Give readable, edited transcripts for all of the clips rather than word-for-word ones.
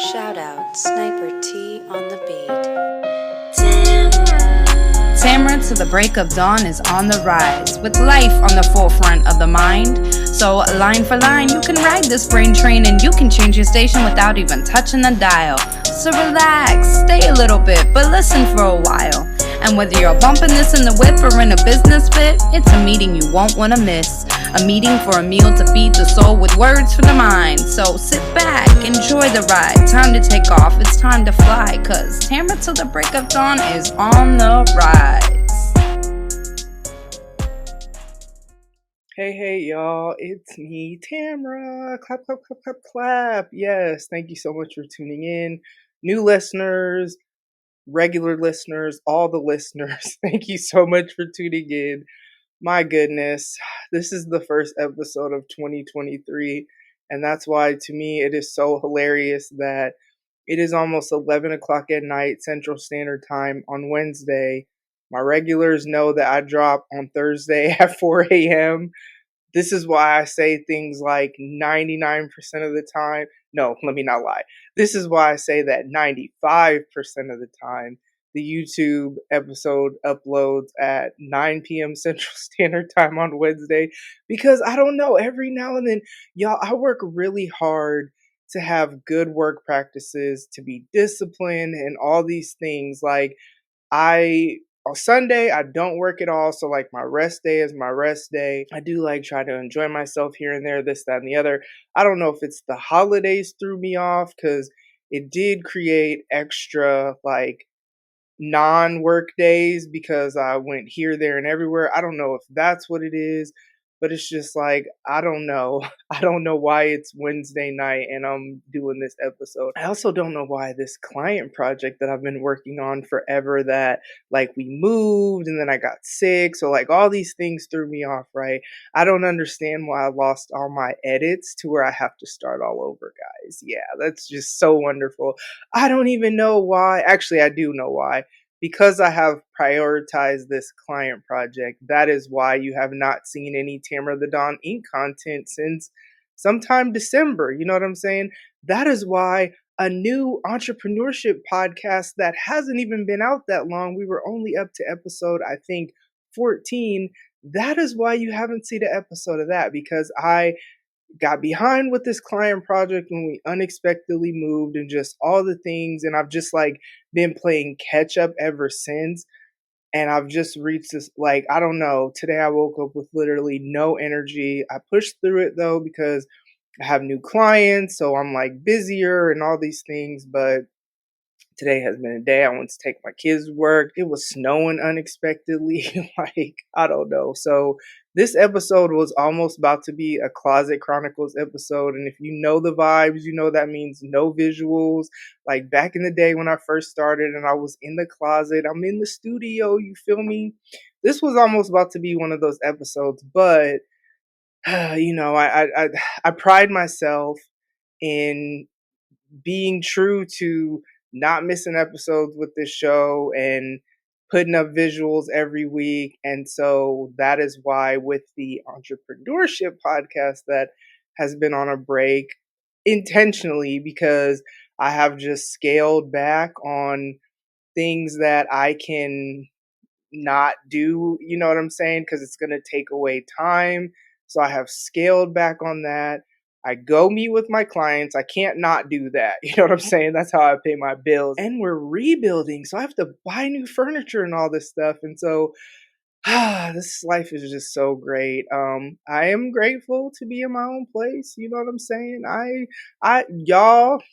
Shout out Sniper T on the beat. Tamara to the break of dawn is on the rise, with life on the forefront of the mind. So line for line, you can ride this brain train and you can change your station without even touching the dial. So relax, stay a little bit, but listen for a while. And whether you're bumping this in the whip or in a business fit, it's a meeting you won't want to miss. A meeting for a meal to feed the soul with words for the mind. So sit back, enjoy the ride. Time to take off, it's time to fly. Cause Tamara till the break of dawn is on the rise. Hey, y'all, it's me, Tamara. Clap, clap, clap, clap, clap. Yes, thank you so much for tuning in. New listeners, regular listeners, all the listeners, thank you so much for tuning in. My goodness, this is the first episode of 2023, and that's why to me it is so hilarious that it is almost 11 o'clock at night Central Standard Time on Wednesday. My regulars know that I drop on Thursday at 4 a.m. This is why I say things like 99% of the time. No, let me not lie. This is why I say that 95% of the time the YouTube episode uploads at 9 p.m. Central Standard Time on Wednesday, because I don't know, every now and then, y'all, I work really hard to have good work practices, to be disciplined, and all these things. Like, on Sunday, I don't work at all. So, like, my rest day is my rest day. I do like try to enjoy myself here and there, this, that, and the other. I don't know if it's the holidays threw me off, because it did create extra, like, non-work days because I went here, there, and everywhere. I don't know if that's what it is, but it's just like, I don't know. I don't know why it's Wednesday night and I'm doing this episode. I also don't know why this client project that I've been working on forever, that like we moved and then I got sick. So like all these things threw me off, right? I don't understand why I lost all my edits to where I have to start all over, guys. Yeah, that's just so wonderful. I don't even know why. Actually, I do know why. Because I have prioritized this client project, that is why you have not seen any Tamara the Dawn Inc. content since sometime December. You know what I'm saying? That is why a new entrepreneurship podcast that hasn't even been out that long, we were only up to episode, I think, 14. That is why you haven't seen an episode of that, because I got behind with this client project when we unexpectedly moved and just all the things. And I've just like been playing catch up ever since. And I've just reached this, like, I don't know. Today I woke up with literally no energy. I pushed through it though, because I have new clients. So I'm like busier and all these things. But today has been a day. I went to take my kids to work. It was snowing unexpectedly. Like, I don't know. So this episode was almost about to be a Closet Chronicles episode. And if you know the vibes, you know that means no visuals. Like back in the day when I first started and I was in the closet, I'm in the studio, you feel me? This was almost about to be one of those episodes. But, I pride myself in being true to not missing episodes with this show and putting up visuals every week. And so that is why with the entrepreneurship podcast that has been on a break intentionally, because I have just scaled back on things that I can not do, you know what I'm saying? Because it's going to take away time. So I have scaled back on that. I go meet with my clients. I can't not do that. You know what I'm saying? That's how I pay my bills. And we're rebuilding. So I have to buy new furniture and all this stuff. And so this life is just so great. I am grateful to be in my own place. You know what I'm saying? Y'all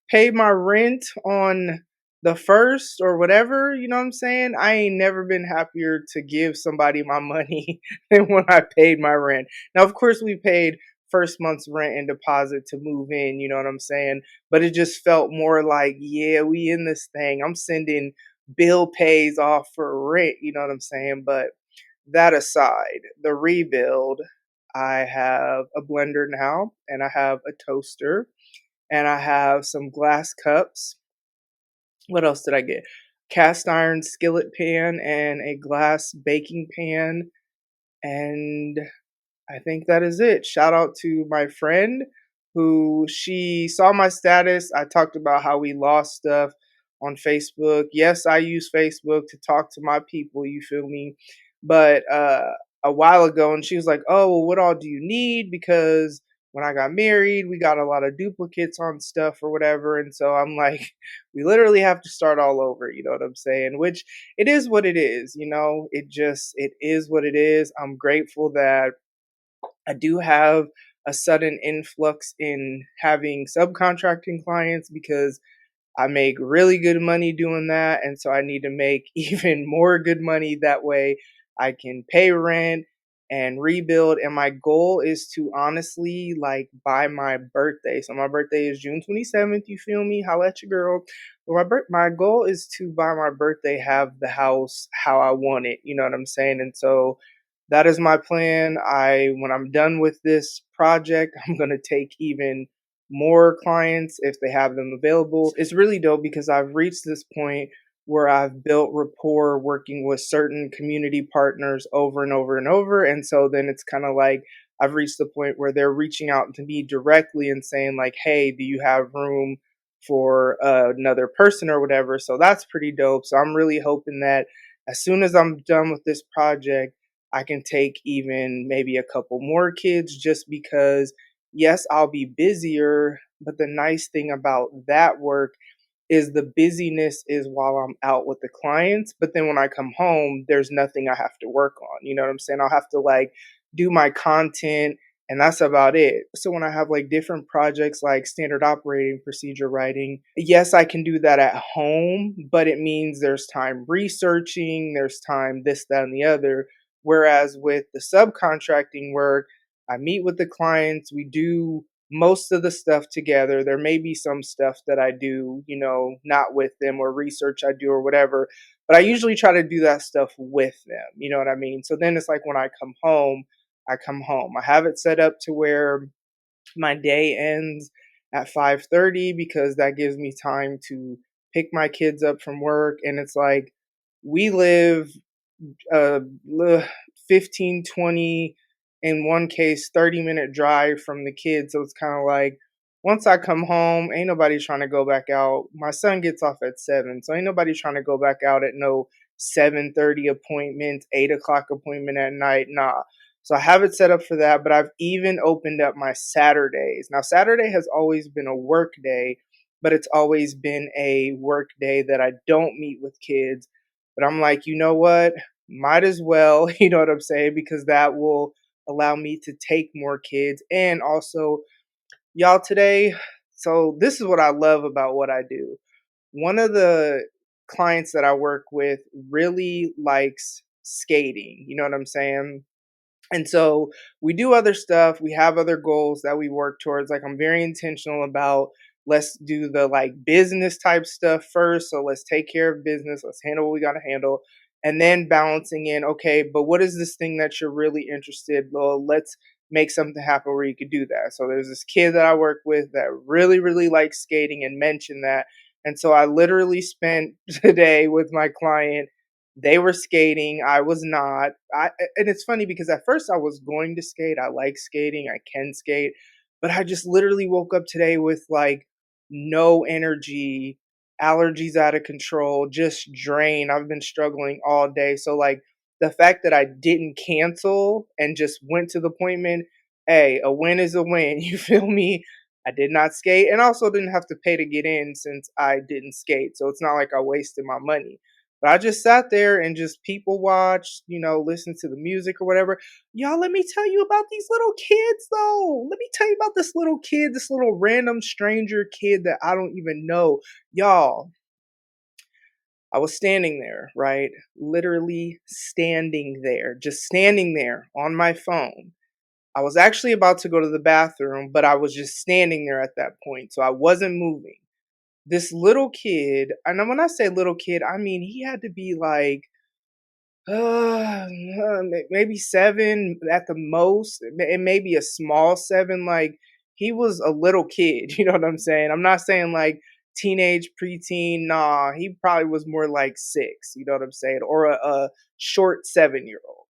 paid my rent on the first or whatever, you know what I'm saying? I ain't never been happier to give somebody my money than when I paid my rent. Now, of course, we paid first month's rent and deposit to move in, you know what I'm saying? But it just felt more like, yeah, we in this thing. I'm sending bill pays off for rent, you know what I'm saying? But that aside, the rebuild, I have a blender now and I have a toaster and I have some glass cups. What else did I get? Cast iron skillet pan and a glass baking pan. And I think that is it. Shout out to my friend who she saw my status. I talked about how we lost stuff on Facebook. Yes, I use Facebook to talk to my people, you feel me? But a while ago, and she was like, "Oh, well, what all do you need? Because when I got married, we got a lot of duplicates on stuff or whatever." And so I'm like, we literally have to start all over, you know what I'm saying? Which it is what it is, you know? It is what it is. I'm grateful that I do have a sudden influx in having subcontracting clients because I make really good money doing that, and so I need to make even more good money. That way I can pay rent and rebuild. And my goal is to honestly like by my birthday. So my birthday is June 27th, you feel me? Holla at your girl. But my goal is to by my birthday have the house how I want it. You know what I'm saying? And so that is my plan. When I'm done with this project, I'm gonna take even more clients if they have them available. It's really dope because I've reached this point where I've built rapport working with certain community partners over and over and over. And so then it's kind of like I've reached the point where they're reaching out to me directly and saying, like, hey, do you have room for another person or whatever? So that's pretty dope. So I'm really hoping that as soon as I'm done with this project, I can take even maybe a couple more kids just because yes, I'll be busier, but the nice thing about that work is the busyness is while I'm out with the clients, but then when I come home, there's nothing I have to work on. You know what I'm saying? I'll have to like do my content and that's about it. So when I have like different projects like standard operating procedure writing, yes, I can do that at home, but it means there's time researching, there's time this, that, and the other. Whereas with the subcontracting work, I meet with the clients, we do most of the stuff together. There may be some stuff that I do, you know, not with them or research I do or whatever, but I usually try to do that stuff with them. You know what I mean? So then it's like when I come home, I come home. I have it set up to where my day ends at 5:30 because that gives me time to pick my kids up from work and it's like we live uh, 15, 20, in one case, 30-minute drive from the kids. So it's kind of like once I come home, ain't nobody trying to go back out. My son gets off at 7. So ain't nobody trying to go back out at no 7:30 appointment, 8 o'clock appointment at night. Nah. So I have it set up for that, but I've even opened up my Saturdays. Now, Saturday has always been a work day, but it's always been a work day that I don't meet with kids. But I'm like, you know what? Might as well, you know what I'm saying? Because that will allow me to take more kids. And also, y'all, today, so this is what I love about what I do. One of the clients that I work with really likes skating. You know what I'm saying? And so we do other stuff. We have other goals that we work towards. Like I'm very intentional about let's do the like business type stuff first. So let's take care of business. Let's handle what we got to handle. And then balancing in, okay, but what is this thing that you're really interested? Well, let's make something happen where you could do that. So there's this kid that I work with that really, really likes skating and mentioned that. And so I literally spent today with my client, they were skating. I was not. And it's funny because at first I was going to skate. I like skating. I can skate. But I just literally woke up today with like no energy, allergies out of control, just drained. I've been struggling all day. So like the fact that I didn't cancel and just went to the appointment, hey, a win is a win. You feel me? I did not skate and also didn't have to pay to get in since I didn't skate. So it's not like I wasted my money. But I just sat there and just people watched, you know, listen to the music or whatever. Y'all, let me tell you about these little kids, though. Let me tell you about this little kid, this little random stranger kid that I don't even know. Y'all, I was standing there, right? Literally standing there, just standing there on my phone. I was actually about to go to the bathroom, but I was just standing there at that point. So I wasn't moving. This little kid, and when I say little kid, I mean he had to be like maybe 7 at the most, and maybe a small 7. Like he was a little kid, you know what I'm saying? I'm not saying like teenage, preteen. Nah, he probably was more like 6, you know what I'm saying, or a short 7-year old.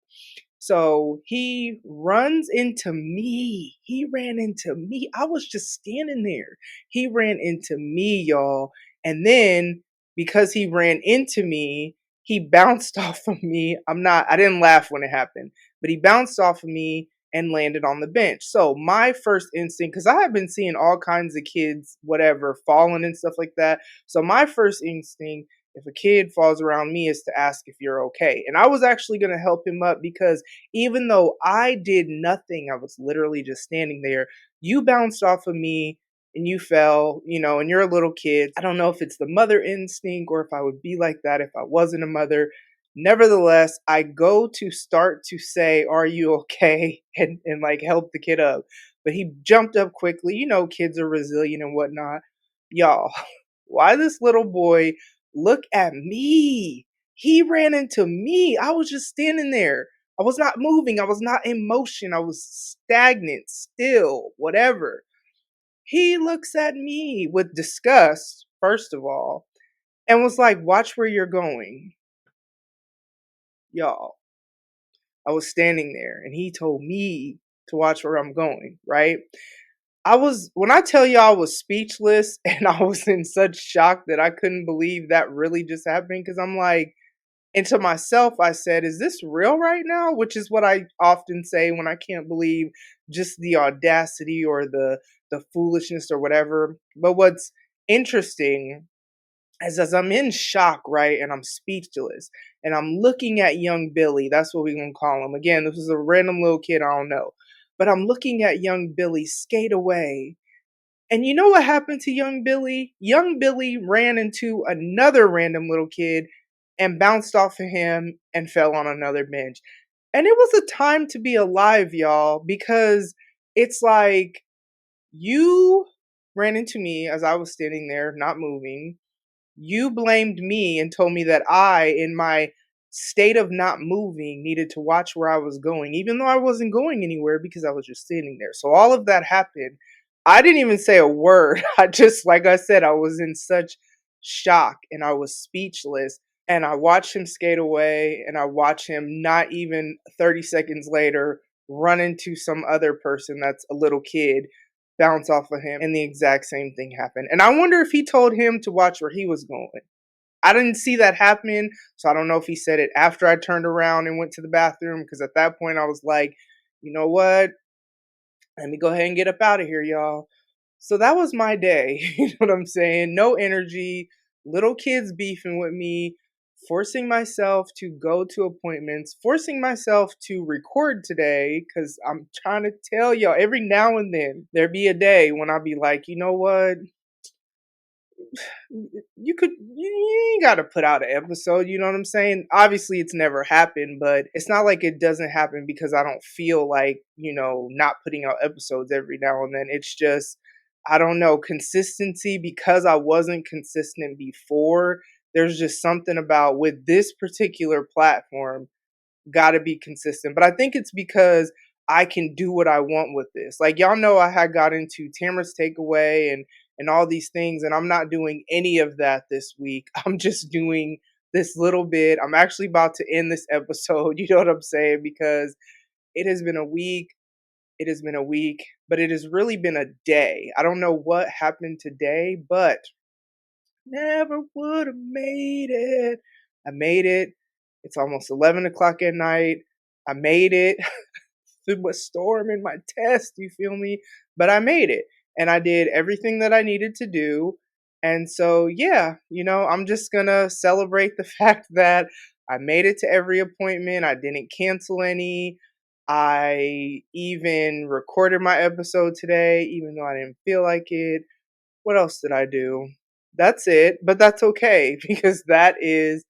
So he runs into me. He ran into me. I was just standing there. He ran into me, y'all. And then because he ran into me, he bounced off of me. I didn't laugh when it happened, but he bounced off of me and landed on the bench. So my first instinct, because I have been seeing all kinds of kids, whatever, falling and stuff like that. So my first instinct, if a kid falls around me, is to ask if you're okay. And I was actually going to help him up because even though I did nothing, I was literally just standing there. You bounced off of me and you fell, and you're a little kid. I don't know if it's the mother instinct or if I would be like that if I wasn't a mother. Nevertheless, I go to start to say, "Are you okay?" and like help the kid up. But he jumped up quickly. Kids are resilient and whatnot. Y'all, why this little boy look at me? He ran into me. I was just standing there. I was not moving. I was not in motion. I was stagnant, still, whatever. He looks at me with disgust, first of all, and was like, "Watch where you're going." Y'all, I was standing there and he told me to watch where I'm going, right? When I tell y'all I was speechless and I was in such shock that I couldn't believe that really just happened because I'm like, and to myself, I said, "Is this real right now?" Which is what I often say when I can't believe just the audacity or the foolishness or whatever. But what's interesting is as I'm in shock, right, and I'm speechless, and I'm looking at young Billy. That's what we're gonna call him. Again, this is a random little kid I don't know, but I'm looking at young Billy skate away. And you know what happened to young Billy? Young Billy ran into another random little kid and bounced off of him and fell on another bench. And it was a time to be alive, y'all, because it's like you ran into me as I was standing there, not moving. You blamed me and told me that I, in my state of not moving, needed to watch where I was going, even though I wasn't going anywhere because I was just standing there. So all of that happened. I didn't even say a word. I just, like I said, I was in such shock and I was speechless. And I watched him skate away and I watched him not even 30 seconds later run into some other person that's a little kid, bounce off of him, and the exact same thing happened. And I wonder if he told him to watch where he was going. I didn't see that happen, so I don't know if he said it after I turned around and went to the bathroom, because at that point I was like, you know what? Let me go ahead and get up out of here, y'all. So that was my day. You know what I'm saying? No energy, little kids beefing with me, forcing myself to go to appointments, forcing myself to record today because I'm trying to tell y'all every now and then there be a day when I'll be like, you know what? You ain't got to put out an episode, you know what I'm saying? Obviously it's never happened, but it's not like it doesn't happen because I don't feel like, not putting out episodes every now and then. It's just, I don't know, consistency, because I wasn't consistent before. There's just something about with this particular platform, got to be consistent. But I think it's because I can do what I want with this. Like y'all know, I had got into Tamara's Takeaway and all these things, and I'm not doing any of that this week. I'm just doing this little bit. I'm actually about to end this episode. You know what I'm saying? Because it has been a week. It has been a week, but it has really been a day. I don't know what happened today, but never would have made it. I made it. It's almost 11 o'clock at night. I made it through a storm in my test, you feel me? But I made it. And I did everything that I needed to do. And so, yeah, I'm just going to celebrate the fact that I made it to every appointment. I didn't cancel any. I even recorded my episode today, even though I didn't feel like it. What else did I do? That's it, but that's okay because that is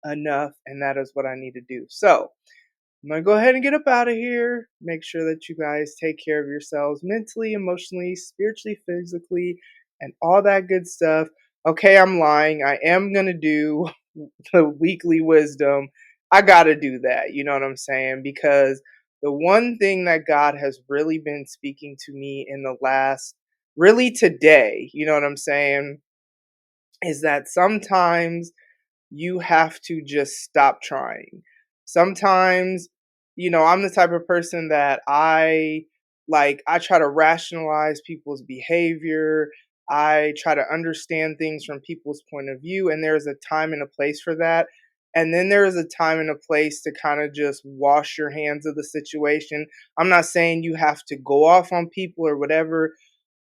enough and that is what I need to do. So, I'm going to go ahead and get up out of here. Make sure that you guys take care of yourselves mentally, emotionally, spiritually, physically, and all that good stuff. Okay, I'm lying. I am going to do the weekly wisdom. I got to do that. You know what I'm saying? Because the one thing that God has really been speaking to me in the last, really today, you know what I'm saying, is that sometimes you have to just stop trying. Sometimes I'm the type of person that I try to rationalize people's behavior. I try to understand things from people's point of view, and there's a time and a place for that. And then there is a time and a place to kind of just wash your hands of the situation. I'm not saying you have to go off on people or whatever,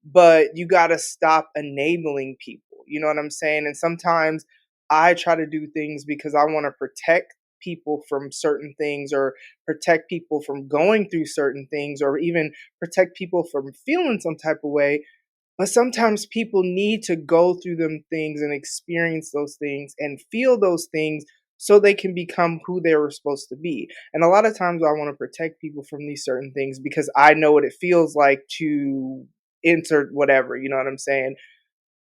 but you got to stop enabling people. You know what I'm saying? And sometimes I try to do things because I want to protect people from certain things, or protect people from going through certain things, or even protect people from feeling some type of way. But sometimes people need to go through them things and experience those things and feel those things so they can become who they were supposed to be. And a lot of times I want to protect people from these certain things because I know what it feels like to insert whatever, you know what I'm saying?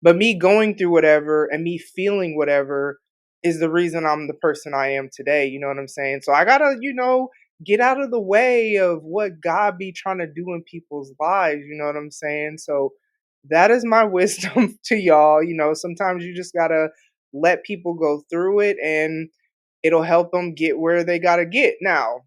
But me going through whatever and me feeling whatever is the reason I'm the person I am today, you know what I'm saying? So I gotta, get out of the way of what God be trying to do in people's lives, you know what I'm saying? So that is my wisdom to y'all. Sometimes you just gotta let people go through it, and it'll help them get where they gotta get. Now,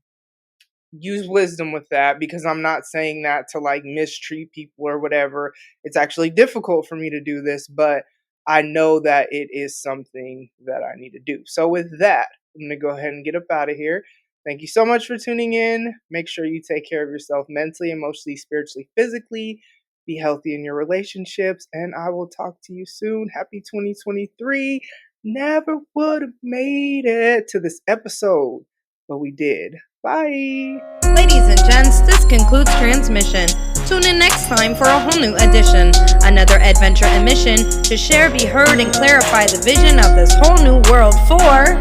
use wisdom with that, because I'm not saying that to like mistreat people or whatever. It's actually difficult for me to do this, but I know that it is something that I need to do. So with that, I'm going to go ahead and get up out of here. Thank you so much for tuning in. Make sure you take care of yourself mentally, emotionally, spiritually, physically. Be healthy in your relationships, and I will talk to you soon. Happy 2023. Never would have made it to this episode, but we did. Bye. Ladies and gents, this concludes transmission. Tune in next time for a whole new edition. Another adventure and mission to share, be heard, and clarify the vision of this whole new world for